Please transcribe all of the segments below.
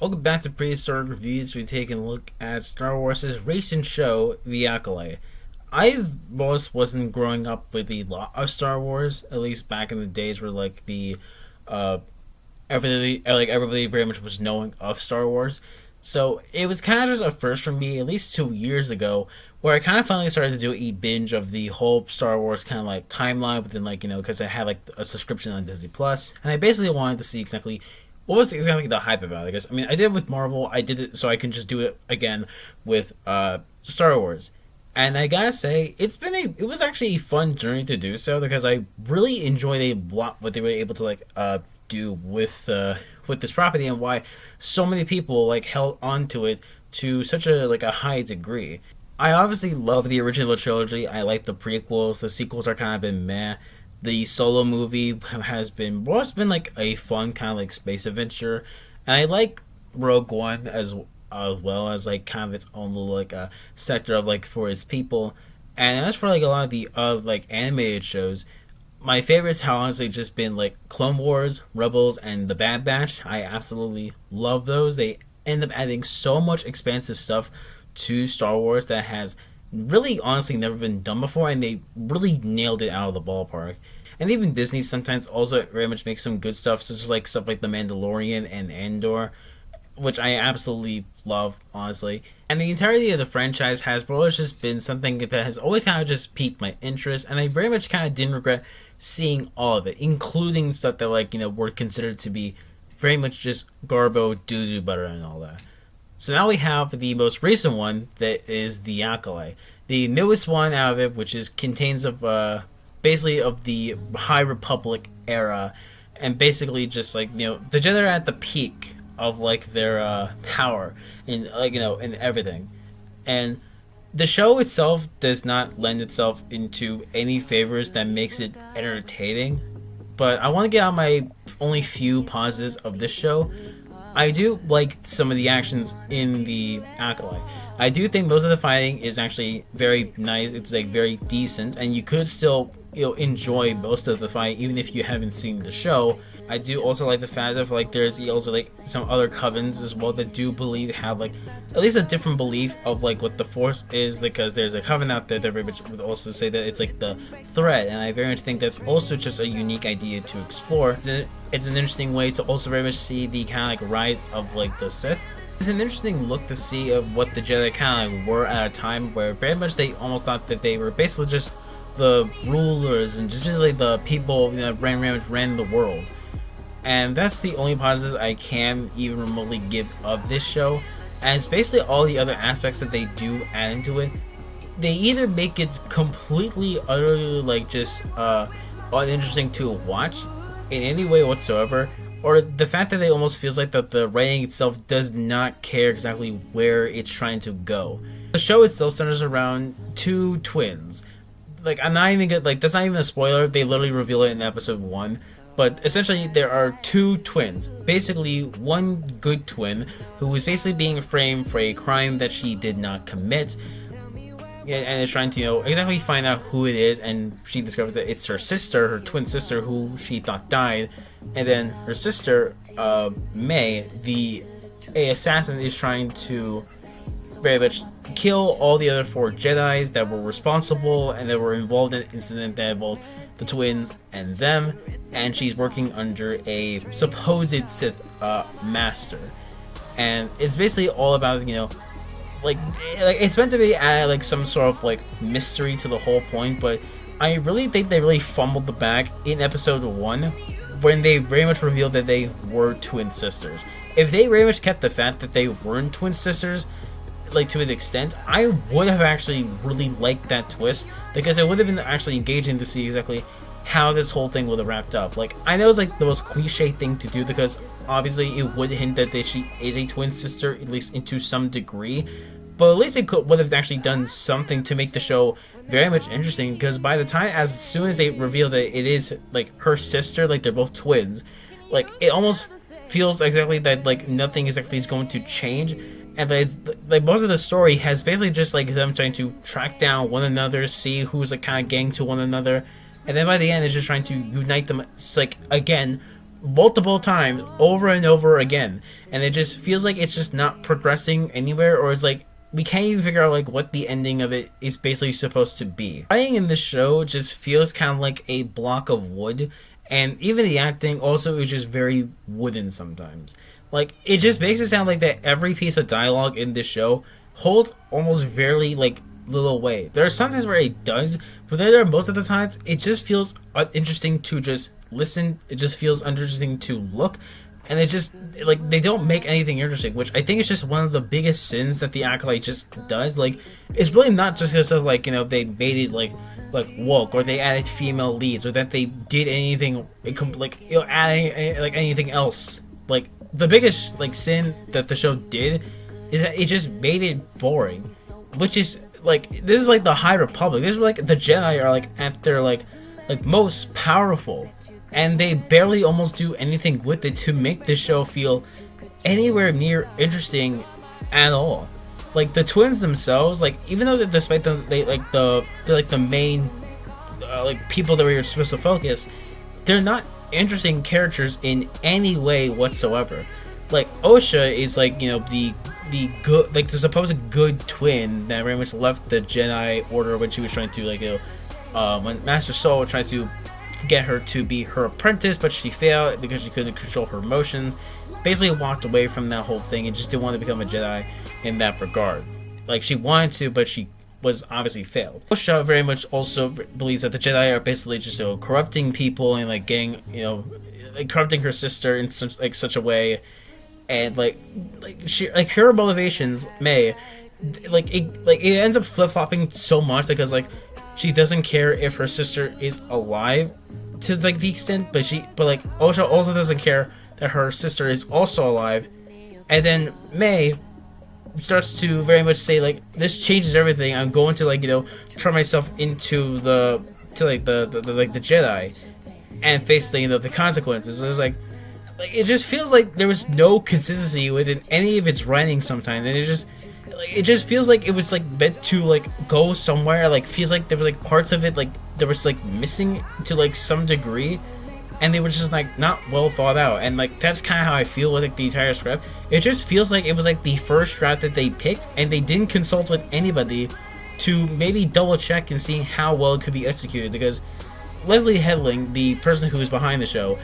Welcome back to Prehistoric Reviews. We're taking a look at Star Wars' recent show, The Acolyte. Wasn't growing up with a lot of Star Wars, at least back in the days where uh everybody very much was knowing of Star Wars. So it was kind of just a first for me, at least 2 years ago, where I kind of finally started to do a binge of the whole Star Wars kind of like timeline within because I had like a subscription on Disney Plus, and I basically wanted to see exactly what was exactly the hype about it. I mean, I did it with Marvel. I did it so I can just do it again with Star Wars. And I gotta say, it was actually a fun journey to do so because I really enjoyed a lot what they were able to do with this property and why so many people held onto it to such a high degree. I obviously love the original trilogy. I like the prequels. The sequels are kind of been meh. The solo movie it's been like a fun kind of like space adventure, and I like Rogue One as well as like kind of its own little sector of like for its people. And as for like a lot of the like animated shows, my favorites have honestly just been like Clone Wars, Rebels, and The Bad Batch. I absolutely love those. They end up adding so much expansive stuff to Star Wars that has really honestly never been done before, and they really nailed it out of the ballpark. And even Disney sometimes also very much makes some good stuff, such as like stuff like The Mandalorian and Andor, which I absolutely love, honestly. And the entirety of the franchise has always just been something that has always kind of just piqued my interest, and I very much kind of didn't regret seeing all of it, including stuff that were considered to be very much just garbo, doo-doo butter, and all that. So now we have the most recent one that is the Acolyte, the newest one out of it, which is contains of basically of the High Republic era, and basically just the Jedi are at the peak of like their power and and everything, and the show itself does not lend itself into any favors that makes it entertaining. But I want to get out my only few positives of this show. I do like some of the actions in the Acolyte. I do think most of the fighting is actually very nice. It's like very decent, and you could still enjoy most of the fight even if you haven't seen the show. I do also like the fact of there's also like some other covens as well that do believe have like at least a different belief of like what the Force is, because there's a coven out there that very much would also say that it's like the thread, and I very much think that's also just a unique idea to explore. It's an interesting way to also very much see the kind of like rise of like the Sith. It's an interesting look to see of what the Jedi kind of like were at a time where very much they almost thought that they were basically just the rulers and just basically the people that ran the world. And that's the only positive I can even remotely give of this show. And it's basically all the other aspects that they do add into it. They either make it completely, utterly just uninteresting to watch in any way whatsoever, or the fact that it almost feels like that the writing itself does not care exactly where it's trying to go. The show itself centers around two twins. I'm not even good. That's not even a spoiler. They literally reveal it in episode 1. But essentially, there are two twins. Basically, one good twin who is basically being framed for a crime that she did not commit, and is trying to exactly find out who it is. And she discovers that it's her sister, her twin sister, who she thought died. And then her sister, May, the assassin, is trying to very much kill all the other 4 Jedis that were responsible and that were involved in the incident that involved the twins and them, and she's working under a supposed Sith master, and it's basically all about it's meant to be add some sort of mystery to the whole point. But I really think they really fumbled the bag in episode 1 when they very much revealed that they were twin sisters. If they very much kept the fact that they weren't twin sisters to an extent, I would have actually really liked that twist, because it would have been actually engaging to see exactly how this whole thing would have wrapped up. I know it's the most cliche thing to do, because obviously it would hint that she is a twin sister, at least into some degree, but at least it would have actually done something to make the show very much interesting, because by the time, as soon as they reveal that it is her sister, they're both twins, it almost feels exactly that nothing exactly is going to change. And it's most of the story has basically just them trying to track down one another, see who's kind of gang to one another, and then by the end it's just trying to unite them again multiple times over and over again, and it just feels like it's just not progressing anywhere, or it's like we can't even figure out like what the ending of it is basically supposed to be. Writing in this show just feels kind of like a block of wood, and even the acting also is just very wooden sometimes. Like, it just makes it sound like that every piece of dialogue in this show holds almost very like little weight. There are sometimes where it does, but then there are most of the times it just feels uninteresting to just listen. It just feels uninteresting to look, and it just like they don't make anything interesting, which I think is just one of the biggest sins that the Acolyte just does. Like, it's really not just because of like, you know, they made it like woke, or they added female leads, or that they did anything like, you know, adding like anything else. Like, the biggest like sin that the show did is that it just made it boring, which is like, this is like the High Republic. This is like the Jedi are like at their like most powerful, and they barely almost do anything with it to make this show feel anywhere near interesting at all. Like, the twins themselves, like, even though that despite they're like the main like people that we were supposed to focus, they're not interesting characters in any way whatsoever. Like, Osha is like, you know, the good, like the supposed good twin that very much left the Jedi Order when she was trying to, like, you know, when Master Soul tried to get her to be her apprentice, but she failed because she couldn't control her emotions. Basically walked away from that whole thing and just didn't want to become a Jedi in that regard. Like, she wanted to, but she was obviously failed. Osha very much also believes that the Jedi are basically just, you know, corrupting people and like getting, you know, like corrupting her sister in such a way, and like she, like, her motivations may it ends up flip-flopping so much because like she doesn't care if her sister is alive to like the extent, but like Osha also doesn't care that her sister is also alive, and then May starts to very much say like, this changes everything. I'm going to, like, you know, turn myself into the Jedi and face the, you know, the consequences. It's like it just feels like there was no consistency within any of its writing sometimes, and it just feels like it was like meant to like go somewhere. Like, feels like there were like parts of it like there was like missing to like some degree, and they were just like not well thought out. And like, that's kind of how I feel with like the entire script. It just feels like it was like the first draft that they picked, and they didn't consult with anybody to maybe double check and see how well it could be executed. Because Leslie Headling, the person who is behind the show,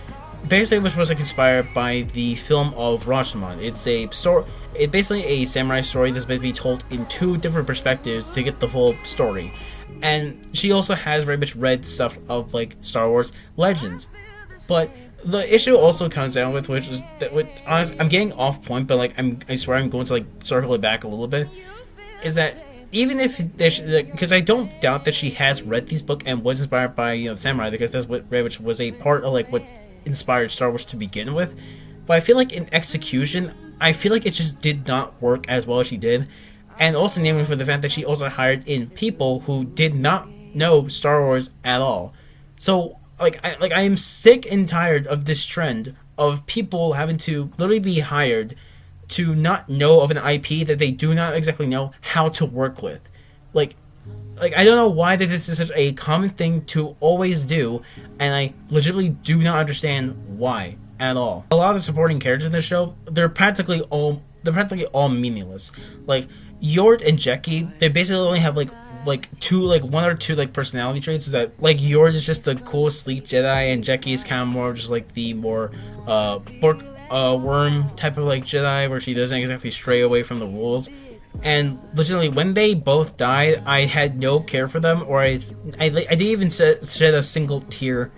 basically was supposed to be inspired by the film of Rashomon. It's a story. It's basically a samurai story that's meant to be told in two different perspectives to get the full story. And she also has very much read stuff of like Star Wars Legends. But the issue also comes down with, which is that, with honest, I'm getting off point, but like I swear I'm going to like circle it back a little bit, is that even if there's, because I don't doubt that she has read these books and was inspired by, you know, samurai, because that's what very much was a part of like what inspired Star Wars to begin with. But I feel like in execution, I feel like it just did not work as well as she did. And also namely for the fact that she also hired in people who did not know Star Wars at all. So I am sick and tired of this trend of people having to literally be hired to not know of an IP that they do not exactly know how to work with. Like I don't know why that this is such a common thing to always do, and I legitimately do not understand why at all. A lot of the supporting characters in the show, they're practically all meaningless. Like, Yort and Jackie, they basically only have like one or two like personality traits. Is that like Yort is just the cool sleek Jedi, and Jackie is kind of more just like the more worm type of like Jedi, where she doesn't exactly stray away from the rules. And legitimately, when they both died, I had no care for them, or I didn't even shed a single tear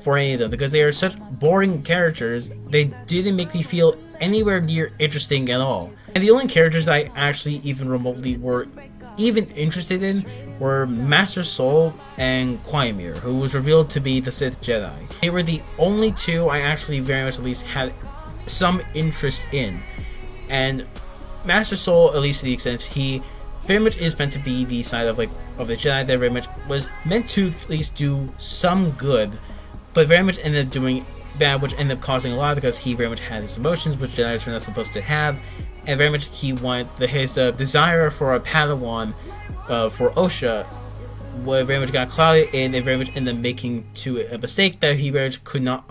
for any of them, because they are such boring characters. They didn't make me feel anywhere near interesting at all. And the only characters I actually even remotely were even interested in were Master Soul and Quaimir, who was revealed to be the Sith Jedi. They were the only two I actually very much at least had some interest in. And Master Soul, at least to the extent he very much is meant to be the side of the Jedi that very much was meant to at least do some good, but very much ended up doing bad, which ended up causing a lot because he very much had his emotions, which Jedi are not supposed to have, and very much he wanted his desire for a Padawan for Osha very much got clouded, and it very much ended up making to a mistake that he very much could not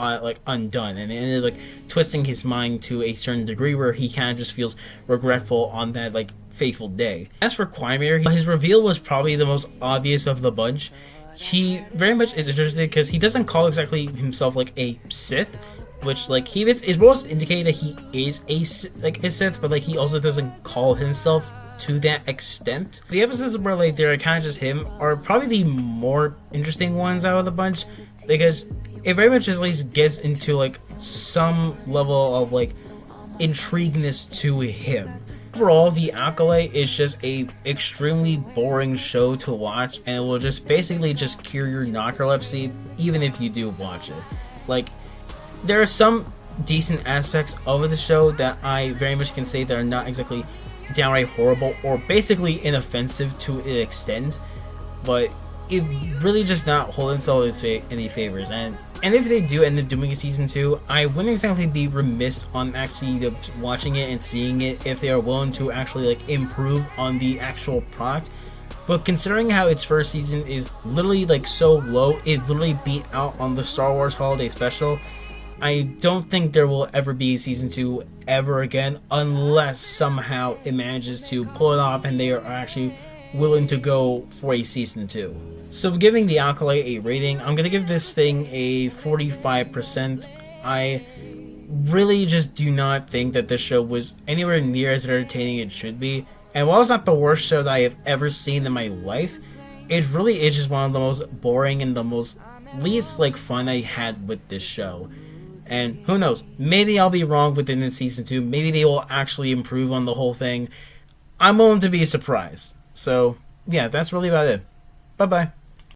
undone, and it ended up twisting his mind to a certain degree where he kind of just feels regretful on that fateful day. As for Quimir, his reveal was probably the most obvious of the bunch. He very much is interesting because he doesn't call exactly himself a Sith, which he is most indicating that he is a Sith, but he also doesn't call himself to that extent. The episodes where they're kind of just him are probably the more interesting ones out of the bunch, because it very much at least gets into some level of intrigueness to him. Overall, The Acolyte is just a extremely boring show to watch, and it will just basically just cure your narcolepsy even if you do watch it. There are some decent aspects of the show that I very much can say that are not exactly downright horrible or basically inoffensive to an extent, but it really just not holding itself any favors. And if they do end up doing a season 2, I wouldn't exactly be remiss on actually watching it and seeing it if they are willing to actually improve on the actual product. But considering how its first season is literally so low, it literally beat out on the Star Wars Holiday Special, I don't think there will ever be a season 2 ever again, unless somehow it manages to pull it off and they are actually willing to go for a season 2. So giving The Acolyte a rating, I'm going to give this thing a 45%. I really just do not think that this show was anywhere near as entertaining as it should be. And while it's not the worst show that I have ever seen in my life, it really is just one of the most boring and the most least fun I had with this show. And who knows, maybe I'll be wrong within the season 2, maybe they will actually improve on the whole thing. I'm willing to be surprised. So yeah, that's really about it. Bye bye.